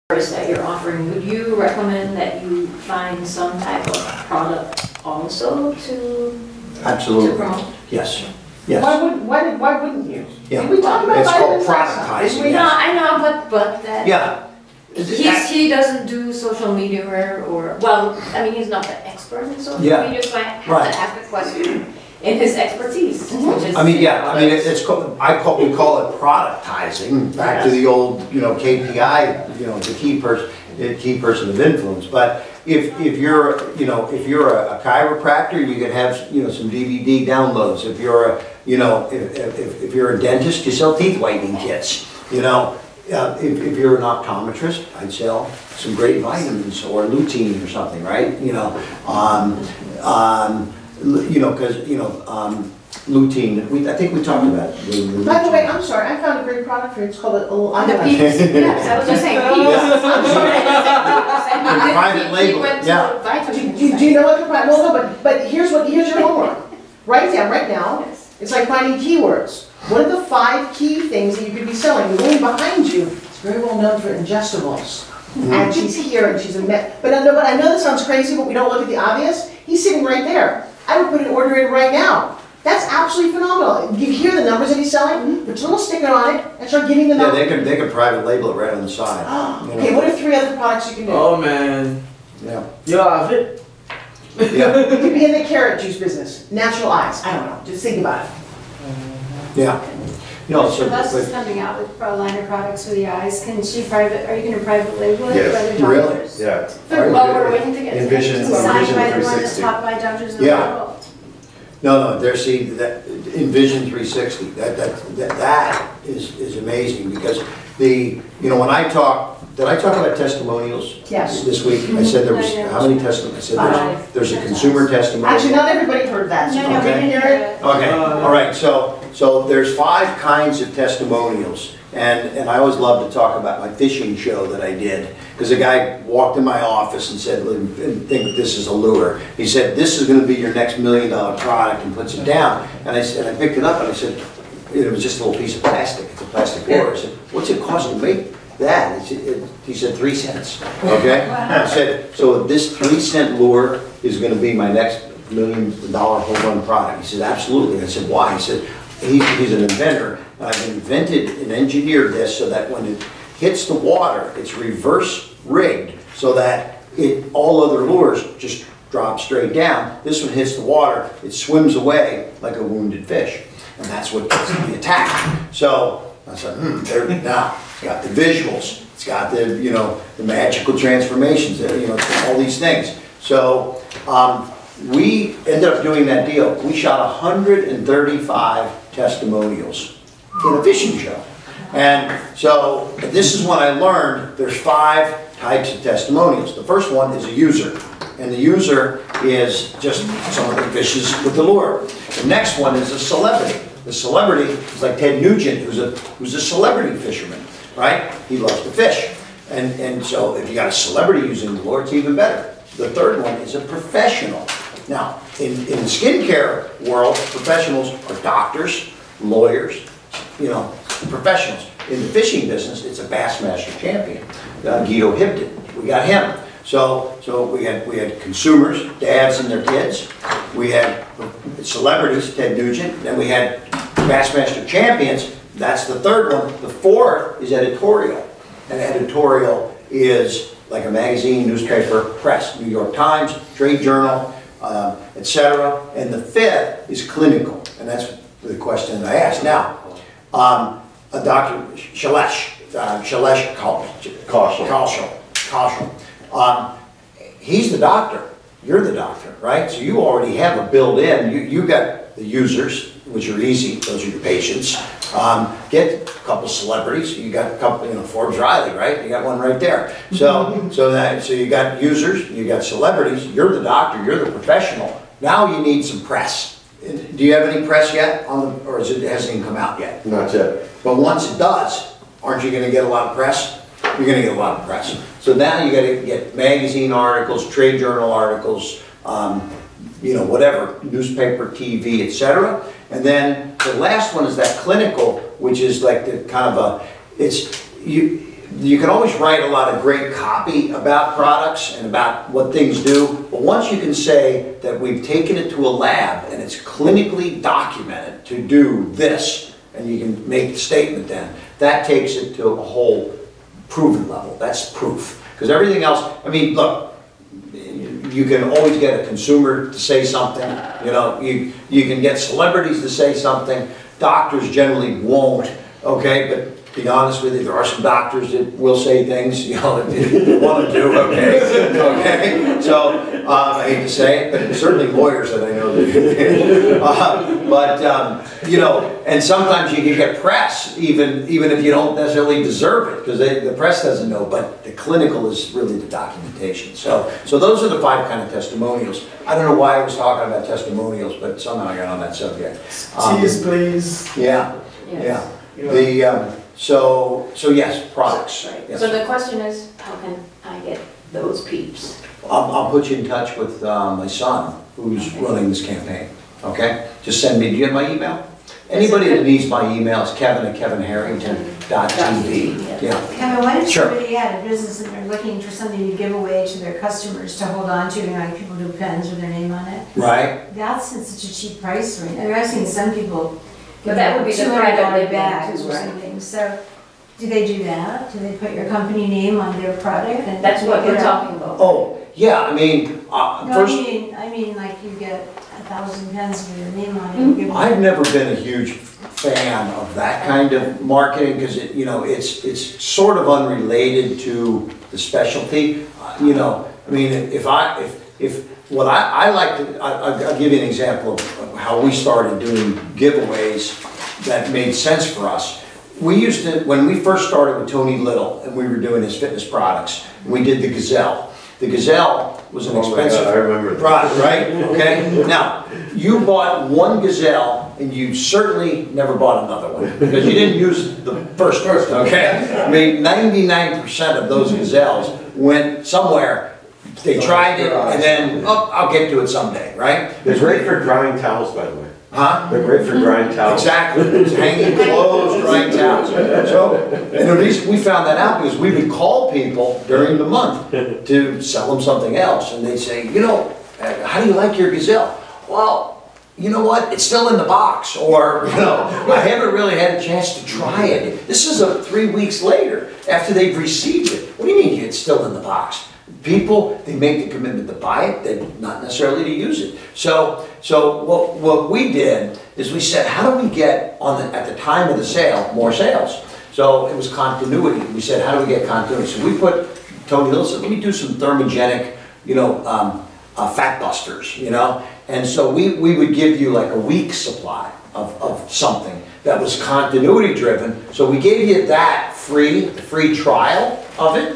that you're offering, would you recommend that you find some type of product also to promote? Yes. Yes. Why wouldn't you? Yeah. We talked about it's called productizing. productizing. No, I know, but that. Yeah. He doesn't do social media or well, I mean, he's not the expert in social media, so I have to ask the question in his expertise. Which is, I mean, it's called, we call it productizing, back to the old, KPI, the key person of influence. But if you're a chiropractor, you could have, some DVD downloads. If you're a, if you're a dentist, you sell teeth whitening kits, if you're an optometrist, I'd sell some great vitamins or lutein or something, right? Because lutein. I think we talked about it. By the way, I'm sorry, I found a great product for you. It's called a little the peeps. Yes, I was just saying peeps. Private label. Yeah. Do you know what the product? Well, no, but here's your homework. Write down right now. It's like finding keywords. What are the 5 key things that you could be selling? The woman behind you is very well known for ingestibles. And she's here and she's a but I know this sounds crazy, but we don't look at the obvious. He's sitting right there. I would put an order in right now. That's absolutely phenomenal. You hear the numbers that he's selling, put a little sticker on it, and start giving the numbers. Yeah, they could private label it right on the side. Okay, what are 3 other products you can do? Oh man. Yeah. You have it. Yeah. You could be in the carrot juice business. Natural eyes. I don't know. Just think about it. Yeah. Celeste is coming out with liner products for the eyes. Are you going to private label it? Yes. Really? Yeah. Well, we're waiting to get Envision signed by the one that's 360. taught by doctors in the world. No, that Envision 360. That is amazing because when I did I talk about testimonials? Yes. This week I said there was how many testimonials? I said there's a consumer testimonial. Actually, not everybody heard that. So No, we didn't hear it. Okay. All right. So there's 5 kinds of testimonials, and I always love to talk about my fishing show that I did because a guy walked in my office and said, "Think this is a lure." He said, "This is going to be your next $1 million product," and puts it down. And I picked it up and I said, it was just a little piece of plastic. It's a plastic lure. I said, "What's it cost to make that?" He said 3 cents. Okay. I said, "So this 3-cent lure is going to be my next $1 million home run product." He said, "Absolutely." I said, "Why?" He said, he's an inventor. I've invented and engineered this so that when it hits the water, it's reverse rigged so that all other lures just drop straight down. This one hits the water, it swims away like a wounded fish. And that's what gets the attack." So I said, now it's got the visuals, it's got the magical transformations, all these things. So we ended up doing that deal. We shot 135 testimonials in a fishing show. And so this is when I learned there's 5 types of testimonials. The first one is a user. And the user is just someone that fishes with the lure. The next one is a celebrity. The celebrity is like Ted Nugent, who's a celebrity fisherman, right? He loves to fish. And so if you got a celebrity using the lure, it's even better. The third one is a professional. Now, in the skincare world, professionals are doctors, lawyers, professionals. In the fishing business, it's a Bassmaster champion, Guido Hibden. We got him. So we had consumers, dads and their kids. We had celebrities, Ted Nugent. Then we had Bassmaster champions. That's the third one. The fourth is editorial. And editorial is like a magazine, newspaper, press, New York Times, Trade Journal, etc. And the fifth is clinical. And that's the question that I asked. Now, a Dr. Shailesh Kaushal. He's the doctor. You're the doctor, right? So you already have a built-in. You got the users, which are easy. Those are your patients. Get a couple celebrities. You got a couple, Forbes Riley, right? You got one right there. So you got users. You got celebrities. You're the doctor. You're the professional. Now you need some press. Do you have any press yet, or hasn't even come out yet? Not yet. But once it does, aren't you going to get a lot of press? You're going to get a lot of press. So now you got to get magazine articles, trade journal articles, whatever, newspaper, TV, etc. And then the last one is that clinical, which is like the kind of you can always write a lot of great copy about products and about what things do, but once you can say that we've taken it to a lab and it's clinically documented to do this, and you can make the statement then, that takes it to a whole proven level. That's proof. Because everything else, I mean, look, you can always get a consumer to say something, you know, you can get celebrities to say something, doctors generally won't, okay, but to be honest with you, there are some doctors that will say things, you know, that they want to do, okay, okay, so I hate to say it, but certainly lawyers that I know that you know, and sometimes you can get press, even if you don't necessarily deserve it, because the press doesn't know, but the clinical is really the documentation. So those are the 5 kind of testimonials. I don't know why I was talking about testimonials, but somehow I got on that subject. Tease, please. Yeah, Yes. yeah. So yes, products. Right. Yes. So the question is, how can I get those peeps? I'll put you in touch with my son, who's running this campaign, okay? Just send me, do you have my email? Anybody that needs my email is kevin@kevinharrington.tv. Yeah. Kevin, what if Sure. somebody had a business and they're looking for something to give away to their customers to hold on to, you know, like people do pens with their name on it? Right? That's at such a cheap price right now. I mean, I've seen some people But that would be the $200 private label bags too, or right? something. So do they do that? Do they put your company name on their product? And That's what make we're it up? talking about. Oh, yeah, I mean, No, first, I mean like you get 1,000 pens with your name on it. and give I've never been a huge fan of that kind of marketing because it, you know, it's sort of unrelated to the specialty. You know, I mean, if what I like to, I'll give you an example of how we started doing giveaways that made sense for us. We used to, when we first started with Tony Little and we were doing his fitness products, we did the Gazelle. The Gazelle was an expensive product, right? Okay. Now, you bought one Gazelle and you certainly never bought another one because you didn't use the first one, okay? I mean, 99% of those Gazelles went somewhere. They tried it and then, oh, I'll get to it someday, right? They're great for drying towels, by the way. Huh? They're great for drying towels. Exactly. It's hanging clothes, drying towels. So, and the reason we found that out because we would call people during the month to sell them something else. And they'd say, you know, how do you like your Gazelle? Well, you know what? It's still in the box. Or, you know, I haven't really had a chance to try it. This is 3 weeks later after they've received it. What do you mean it's still in the box? People, they make the commitment to buy it, not necessarily to use it. So what we did is we said, how do we get at the time of the sale more sales? So it was continuity. We said, how do we get continuity? So we put, Tony Little said, let me do some thermogenic, you know, fat busters, you know. And so we would give you like a week's supply of something that was continuity driven. So we gave you that free trial of it,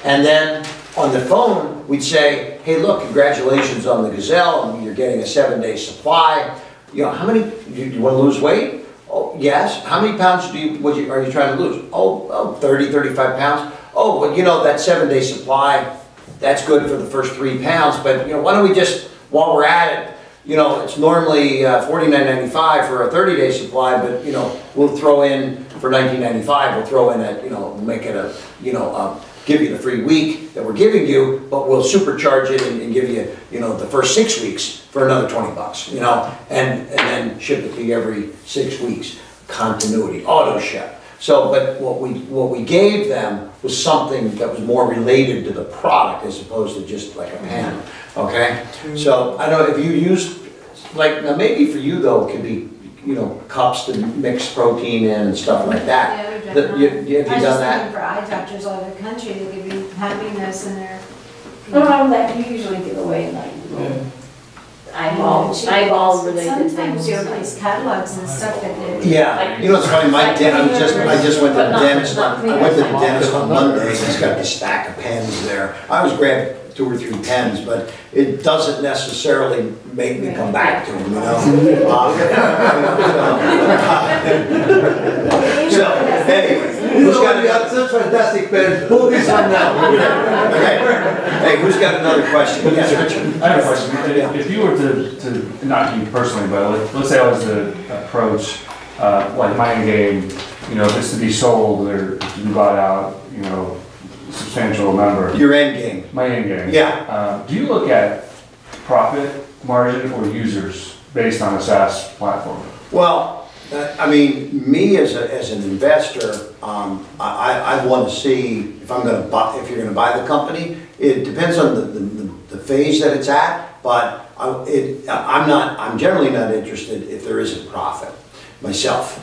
and then on the phone, we'd say, hey, look, congratulations on the Gazelle, and you're getting a 7-day supply. You know, how many, do you want to lose weight? Oh, yes. How many pounds are you trying to lose? Oh, 30, 35 pounds. Oh, well, you know, that 7-day supply, that's good for the first 3 pounds, but, you know, why don't we just, while we're at it, you know, it's normally $49.95 for a 30-day supply, but, you know, we'll throw in, for $19.95, we'll throw in a, you know, make it a, you know, give you the free week that we're giving you, but we'll supercharge it and give you, you know, the first 6 weeks for another $20, you know, and then ship it to you every 6 weeks. Continuity, auto ship. So, but what we gave them was something that was more related to the product as opposed to just like a pen, okay? So, I don't know if you used, like, now maybe for you though, it could be, you know, cups to mix protein in and stuff like that. Yeah, we've done Have you that. done I was just that? thinking for eye doctors all over the country, they could be having this in their. That you usually give away like eyeball related Sometimes things. you replace catalogs and stuff that they. Yeah, you know what's funny, I just went to the dentist, I went to the dentist on Monday, he's got this stack of pens there. I always grab 2 or 3 pens, but it doesn't necessarily make me come back to them, you know? So, anyway, who's got such fantastic pens. Pull this one now. Okay. Hey, who's got another question? Yes, Richard. I have a question. If you were to not you personally, but let's say I was to approach like Mind Game, you know, if it's to be sold or to be bought out, you know, substantial number. Your end game. My end game. Yeah. Do you look at profit margin or users based on a SaaS platform? Well, I mean, me as an investor, I want to see if I'm going to buy, if you're going to buy the company. It depends on the phase that it's at, but I'm generally not interested if there isn't profit myself,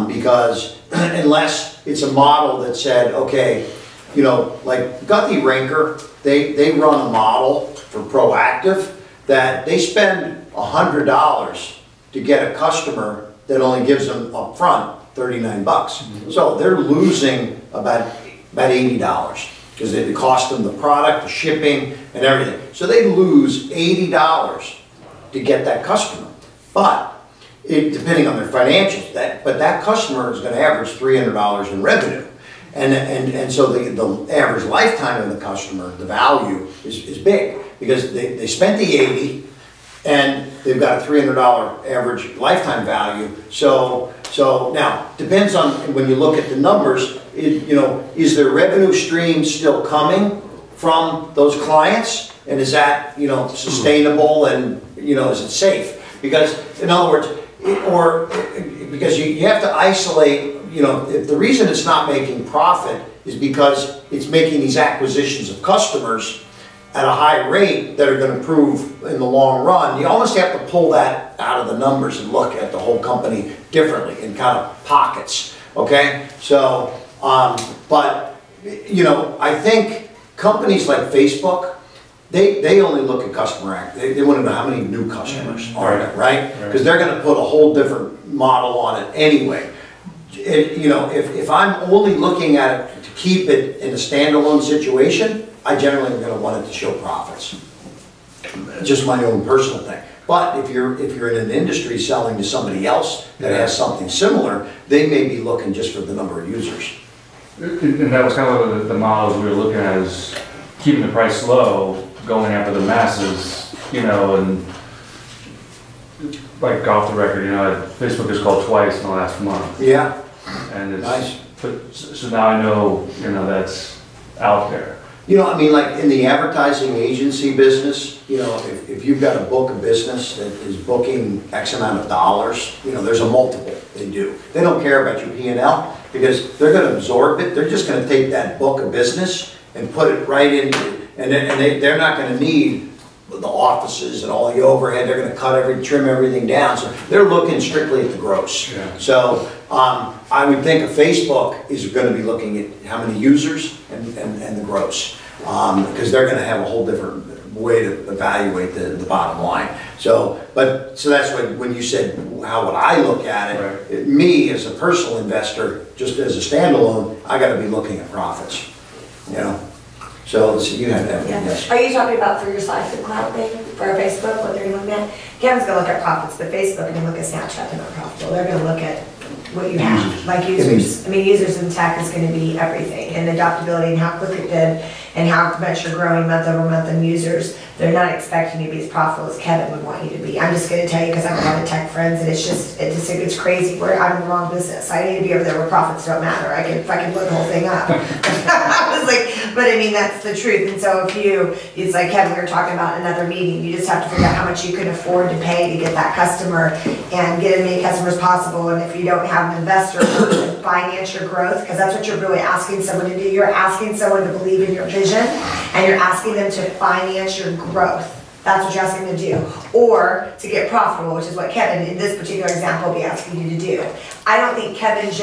because unless it's a model that said, okay, you know, like Guthrie Rinker, they run a model for proactive that they spend $100 to get a customer that only gives them up front 39 bucks. So they're losing about $80 because it cost them the product, the shipping, and everything. So they lose $80 to get that customer. But depending on their financials, but that customer is going to average $300 in revenue. And so the average lifetime of the customer, the value is big because they spent the 80 and they've got a $300 average lifetime value. So now depends on when you look at the numbers. You know, is their revenue stream still coming from those clients, and is that, you know, sustainable, and, you know, is it safe? Because in other words, because you have to isolate. You know, if the reason it's not making profit is because it's making these acquisitions of customers at a high rate that are going to prove in the long run. You almost have to pull that out of the numbers and look at the whole company differently in kind of pockets, okay? So, but, you know, I think companies like Facebook, they only look at customer they want to know how many new customers are there, right? Because they're going to put a whole different model on it anyway. You know, if I'm only looking at it to keep it in a standalone situation, I generally am going to want it to show profits. Just my own personal thing. But if you're in an industry selling to somebody else that has something similar, they may be looking just for the number of users. And that was kind of the models we were looking at, is keeping the price low, going after the masses, you know, and like off the record, you know, Facebook has called twice in the last month. Yeah. And it's nice. So now I know, you know, that's out there. You know, I mean, like in the advertising agency business, you know, if you've got a book of business that is booking X amount of dollars, you know, there's a multiple they do. They don't care about your P&L because they're going to absorb it. They're just going to take that book of business and put it right into, and they're not going to need the offices and all the overhead. They're going to trim everything down. So they're looking strictly at the gross. Yeah. So I would think a Facebook is going to be looking at how many users and the gross, because they're going to have a whole different way to evaluate the bottom line. So that's when you said how would I look at it, right. Me as a personal investor, just as a standalone, I got to be looking at profits, you know. So you have that. Yeah. Yes. Are you talking about for your slide for the cloud thing for Facebook, what they're looking at? Kevin's going to look at profits, but Facebook and look at Snapchat, they're not profitable. They're going to look at what you have, like users. I mean, users in tech is going to be everything, and adoptability and how quick it did and how much you're growing month over month in users. They're not expecting you to be as profitable as Kevin would want you to be. I'm just going to tell you because I have a lot of tech friends, and it's crazy. I'm in the wrong business. I need to be over there where profits don't matter. I can blow the whole thing up. I was like, but I mean, that's the truth. And so it's like Kevin, we were talking about in another meeting, you just have to figure out how much you can afford to pay to get that customer and get as many customers possible. And if you don't have an investor to finance your growth, because that's what you're really asking someone to do. You're asking someone to believe in your vision, and you're asking them to finance your growth. That's what you're asking them to do. Or to get profitable, which is what Kevin, in this particular example, will be asking you to do. I don't think Kevin's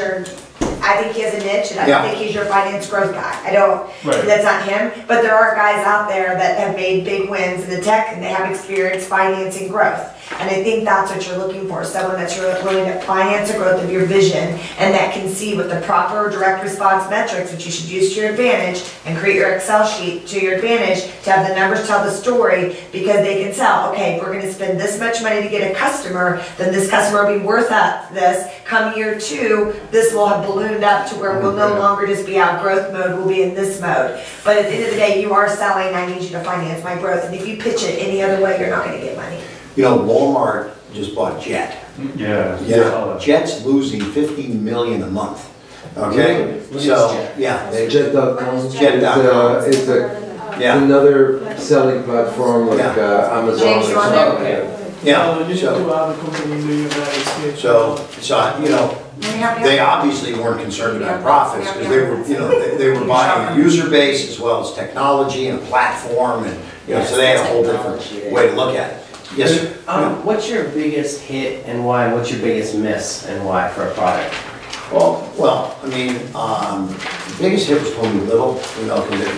I think he has a niche, and I don't think he's your finance growth guy. I don't, that's not him. But there are guys out there that have made big wins in the tech, and they have experience financing growth. And I think that's what you're looking for, someone that's really willing to finance the growth of your vision, and that can see with the proper direct response metrics, which you should use to your advantage, and create your Excel sheet to your advantage to have the numbers tell the story, because they can tell, okay, if we're going to spend this much money to get a customer, then this customer will be worth this. Come year 2, this will have ballooned up to where we'll no longer just be out growth mode, we'll be in this mode. But at the end of the day, you are selling, I need you to finance my growth, and if you pitch it any other way, you're not going to get money. You know, Walmart just bought Jet. Yeah. Yeah. Jet's losing $15 million a month. Okay, so, yeah. Jet.com. Jet.com. It's another selling platform like Amazon. James, you on there? Yeah, You should do other company in the United States. so, you know, they obviously weren't concerned about profits because they were, you know, they were buying a user base as well as technology and a platform, and you know, so they had a whole different way to look at it. Yes, sir. What's your biggest hit and why? What's your biggest miss and why for a product? Well, I mean, the biggest hit was Tony Little, you know, because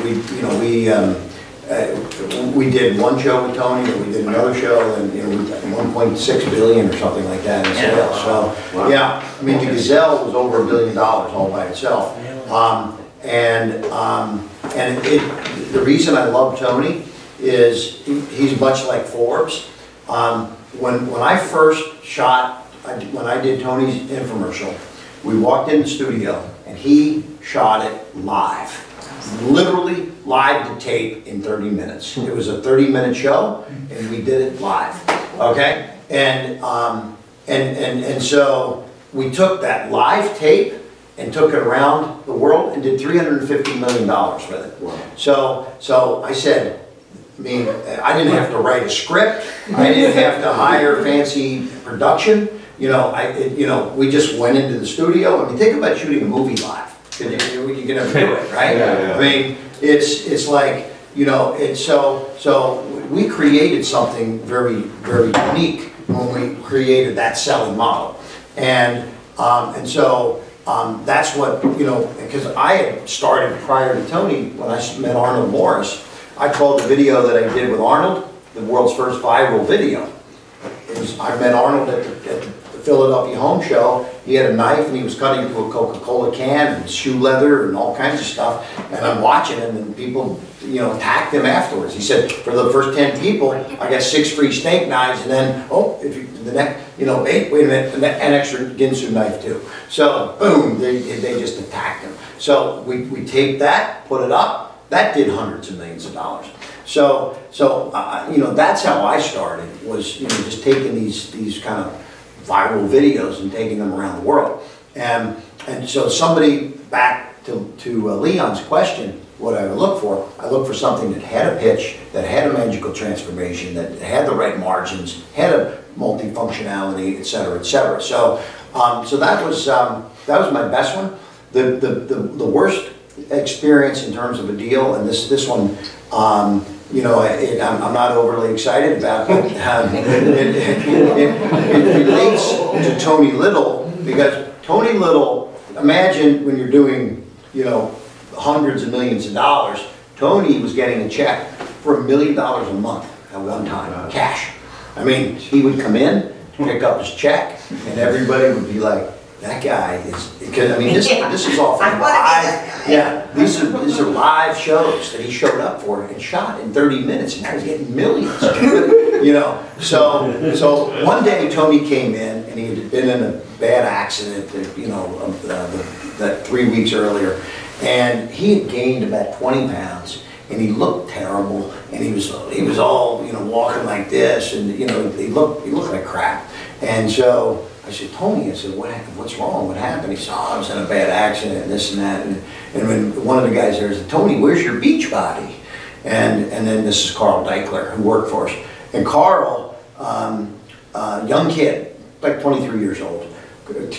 we did one show with Tony, and we did another show, and you know, we got 1.6 billion or something like that in sales. So, yeah, I mean, the Gazelle was over $1 billion all by itself. The reason I love Tony is he's much like Forbes. When I first shot, when I did Tony's infomercial, we walked in the studio and he shot it live. Literally live to tape in 30 minutes. It was a 30-minute show and we did it live, okay? And so we took that live tape and took it around the world and did $350 million with it. Wow. So I said, I mean, I didn't have to write a script. I didn't have to hire fancy production. You know, we just went into the studio. I mean, think about shooting a movie live. You can never do it, right? Yeah. I mean, it's like, you know, so we created something very, very unique when we created that selling model. And so that's what, you know, because I had started prior to Tony, when I met Arnold Morris, I called the video that I did with Arnold the world's first viral video. I met Arnold at the Philadelphia Home Show. He had a knife and he was cutting into a Coca-Cola can and shoe leather and all kinds of stuff. And I'm watching him and people, you know, attacked him afterwards. He said, for the first 10 people, I got 6 free steak knives, and then, oh, if you, the next, you know, wait a minute, an extra Ginsu knife too. So, boom, they just attacked him. So we taped that, put it up. That did hundreds of millions of dollars. So you know, that's how I started, was, you know, just taking these kind of viral videos and taking them around the world. And so somebody, back to Leon's question, what I would look for, I look for something that had a pitch, that had a magical transformation, that had the right margins, had a multifunctionality, et cetera, et cetera. So that was my best one. The worst experience in terms of a deal, and this one, you know, I'm not overly excited about, but it relates to Tony Little, because Tony Little, imagine when you're doing, you know, hundreds of millions of dollars, Tony was getting a check for $1 million a month at one time, cash. I mean, he would come in, pick up his check, and everybody would be like, that guy is, because I mean, this is all from live. Yeah, these are live shows that he showed up for and shot in 30 minutes, and now he's getting millions. You know, so one day Tony came in and he had been in a bad accident, you know, that 3 weeks earlier, and he had gained about 20 pounds, and he looked terrible, and he was all, you know, walking like this, and you know, he looked like crap, and so I said, Tony, I said, what's wrong? What happened? He said, oh, I was in a bad accident and this and that. And when one of the guys there said, Tony, where's your beach body? And then this is Carl Deichler, who worked for us. And Carl, young kid, like 23 years old.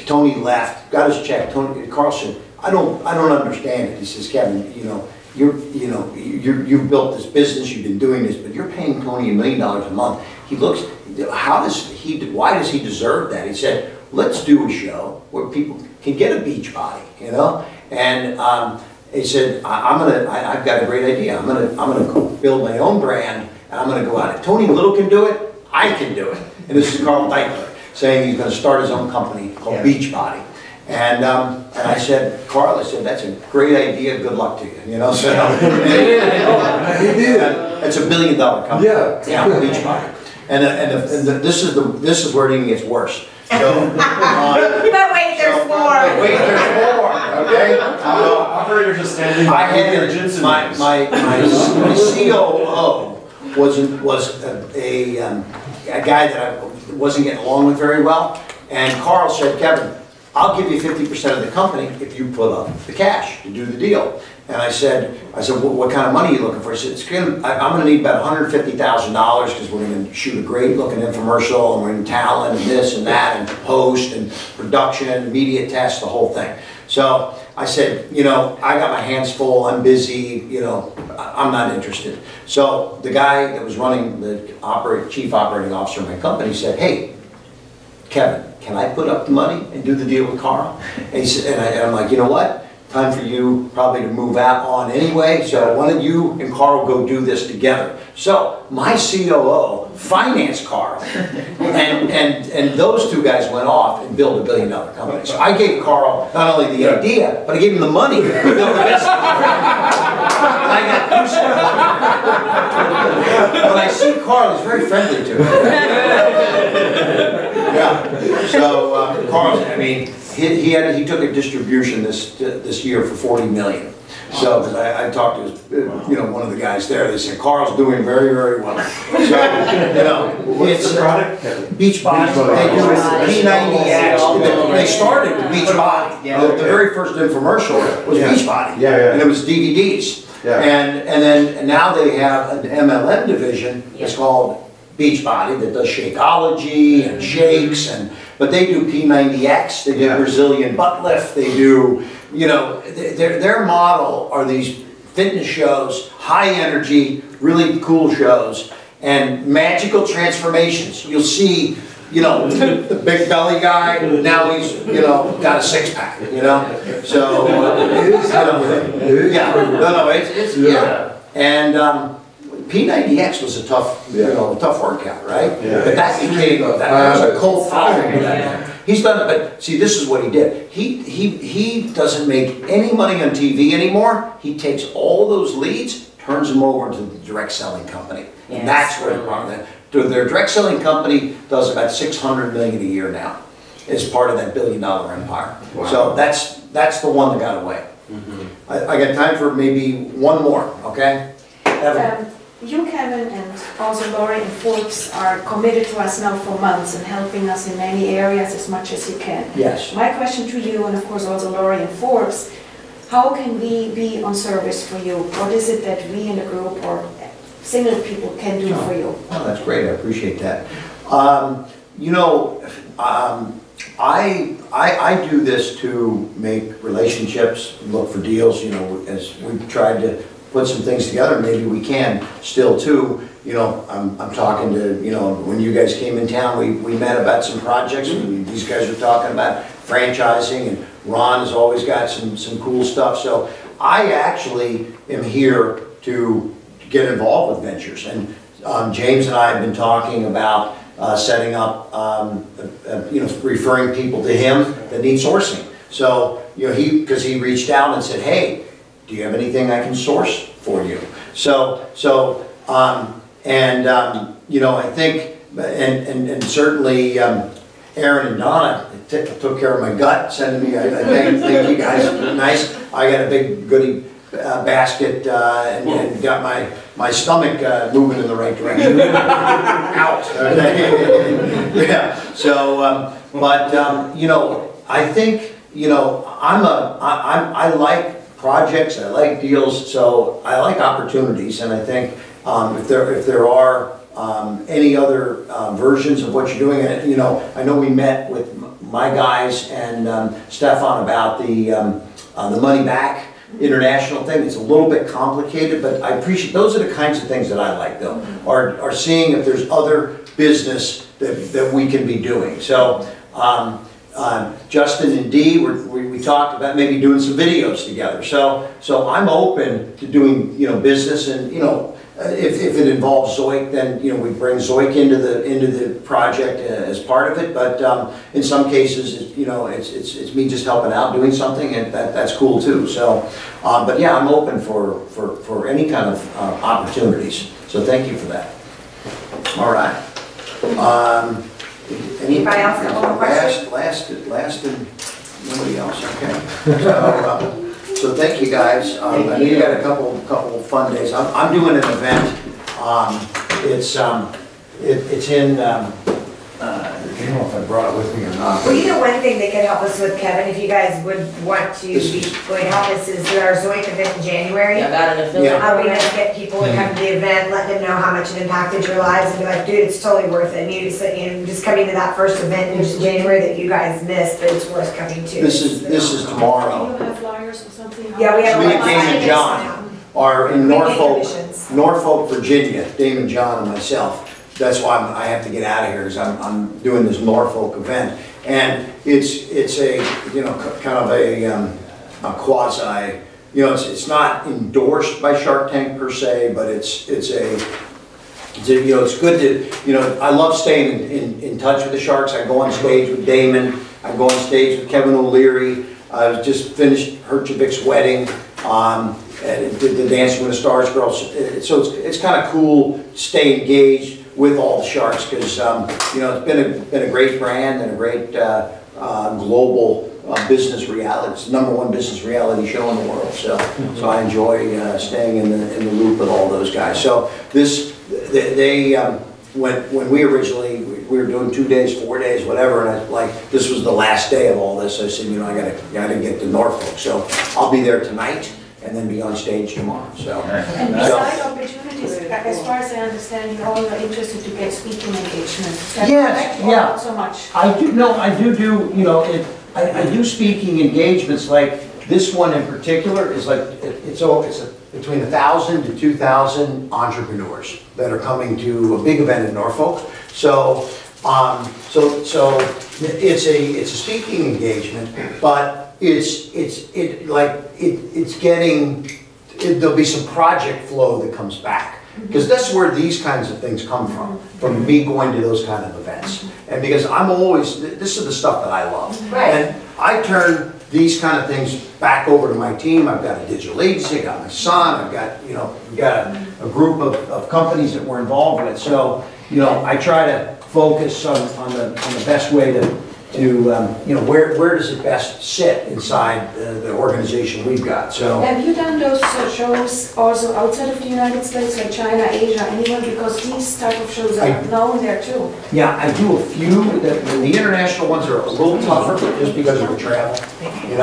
Tony left, got his check. Carl said, I don't understand it. He says, Kevin, you know, you've built this business, you've been doing this, but you're paying Tony $1 million a month. He looks, why does he deserve that? He said, let's do a show where people can get a beach body, you know? And he said, I've got a great idea. I'm gonna go build my own brand, and I'm gonna go out. If Tony Little can do it, I can do it. And this is Carl Deichler saying he's gonna start his own company called Beachbody. And I said, Carl, I said, that's a great idea, good luck to you, you know? So, it's $1 billion company. Yeah, Beachbody. And this is where it even gets worse. So, but wait, there's more. Wait, there's more. Okay. Operators are standing by. I had my COO was a guy that I wasn't getting along with very well, and Carl said, Kevin, I'll give you 50% of the company if you put up the cash to do the deal. And I said, well, what kind of money are you looking for? He said, I'm gonna need about $150,000 because we're gonna shoot a great looking infomercial and we're in talent and this and that and post and production, media test, the whole thing. So I said, you know, I got my hands full, I'm busy, you know, I'm not interested. So the guy that was running the chief operating officer of my company said, hey, Kevin, can I put up the money and do the deal with Carl? And he said, and I'm like, you know what? Time for you probably to move out on anyway, so why don't you and Carl go do this together? So my COO financed Carl, and those two guys went off and built a $1 billion company. So I gave Carl not only the idea, but I gave him the money to build the business. I got when I see Carl, he's very friendly to me. Yeah. So Carl, I mean, he took a distribution this year for $40 million. So, because I talked to his, you know, one of the guys there, they said Carl's doing very, very well. So, you know, what's the product? Beachbody. They do P90X. They started with Beachbody. The very first infomercial was Beachbody, and it was DVDs. And now they have an MLM division. It's called Beachbody that does Shakeology and shakes, but they do P90X, they do Brazilian butt lift, they do, you know, their model are these fitness shows, high energy, really cool shows, and magical transformations. You'll see, you know, the big belly guy, now he's, you know, got a six-pack, you know? So, and P90X was a tough, you know, tough workout, right? But that became, that was a cult following. He's done it, but see, this is what he did. He doesn't make any money on TV anymore. He takes all those leads, turns them over to the direct selling company. And that's where the problem is. Their direct selling company does about $600 million a year now as part of that $1 billion empire. Wow. So that's the one that got away. I got time for maybe one more, okay? You, Kevin, and also Lori and Forbes are committed to us now for months and helping us in many areas as much as you can. Yes. My question to you, and of course also Lori and Forbes, how can we be on service for you? What is it that we in the group or single people can do for you? Oh, that's great. I appreciate that. You know, I do this to make relationships, look for deals, you know, as we've tried to put some things together, maybe we can still too. You know, I'm talking to, you know, when you guys came in town, we met about some projects. These guys are talking about franchising, and Ron has always got some cool stuff. So I actually am here to get involved with ventures. And James and I have been talking about setting up, you know, referring people to him that need sourcing. So, you know, because he reached out and said, hey, do you have anything I can source for you? So you know, I think, and certainly Aaron and Donna took care of my gut, sending me, I thank you guys, nice. I got a big goodie basket and got my stomach moving in the right direction. Out. Yeah. So, you know, I think, you know, I like projects, I like deals, so I like opportunities, and I think if there are any other versions of what you're doing, you know, I know we met with my guys and Stefan about the money back international thing. It's a little bit complicated, but I appreciate, those are the kinds of things that I like though, are seeing if there's other business that we can be doing. So Justin and Dee, we talked about maybe doing some videos together. So I'm open to doing, you know, business, and, you know, if it involves Zoic, then, you know, we bring Zoic into the project as part of it. But in some cases, you know, it's me just helping out, doing something, and that's cool too. So, but yeah, I'm open for any kind of opportunities. So thank you for that. All right. Anybody else got one more question? Last and nobody else, okay. So thank you guys. I know you got a couple fun days. I'm doing an event. It's in don't know if I brought it with me or not. Well, you know, one thing that could help us with, Kevin, if you guys would want to be going to help us, is our Zoink event in January. I got an affiliate Helping program. us get people to come to the event, let them know how much it impacted your lives, and be like, dude, it's totally worth it. And you just coming to that first event in January that you guys missed, but it's worth coming to. This is tomorrow. Do you have flyers or something? Yeah, we have. Me and Damon John are in Norfolk, Virginia. Damon John and myself. That's why I have to get out of here, because I'm doing this Norfolk event, and it's a kind of a quasi, it's not endorsed by Shark Tank per se, but it's good to, I love staying in touch with the sharks. I go on stage with Damon, I go on stage with Kevin O'Leary. I just finished Herjavic's wedding, and did the Dancing with the Stars girls. So it's kind of cool to stay engaged with all the sharks, because it's been a great brand and a great global business reality. It's the #1 business reality show in the world. So I enjoy staying in the loop with all those guys. So when we originally, we were doing 2 days, 4 days, whatever, and this was the last day of all this. I said, I gotta get to Norfolk. So I'll be there tonight and then be on stage tomorrow. So. And beside opportunities, as far as I understand, you're all interested to get speaking engagement. Yes, yeah. Not so much. I do, I do speaking engagements, like this one in particular is like, it's between 1,000 to 2,000 entrepreneurs that are coming to a big event in Norfolk. So it's a speaking engagement, but there'll be some project flow that comes back. Because that's where these kinds of things come from me going to those kind of events. And because this is the stuff that I love. Right. And I turn these kind of things back over to my team. I've got a digital agency, I've got my son, I've got, we've got a group of companies that we're involved with. So, I try to focus on the best way to where does it best sit inside the organization we've got. So have you done those shows also outside of the United States, like China, Asia, anywhere? Because these type of shows are known there too. Yeah, I do a few. The international ones are a little tougher just because of the travel. It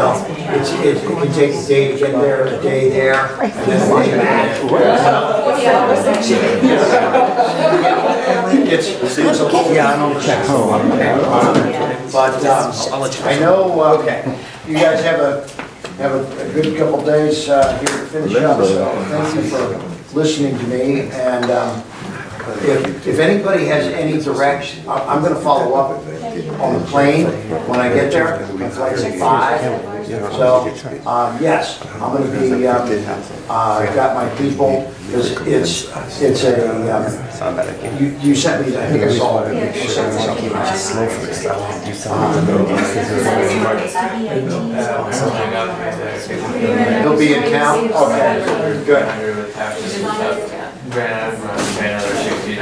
can take a day to get there, a day there, and then a day back. Yeah, I'm on the check home. But I know you guys have a good couple days here to finish up. So thank you for listening to me. And if anybody has any direction, I'm going to follow up on the plane when I get there. My flight's at 5. So yes, I'm going to be. I've got my people, because it's a. You sent me. I think I saw it. You sent me something. He'll be in town. Okay, good. Ran another $60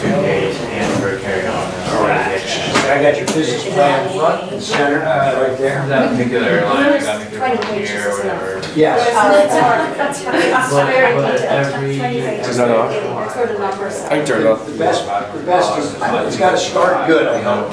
2 days and for carry-on. All right. I got your business plan front and center right there. That particular airline, I got me through here or whatever. Yes. I turned off. The best is, it's got to start good, I hope.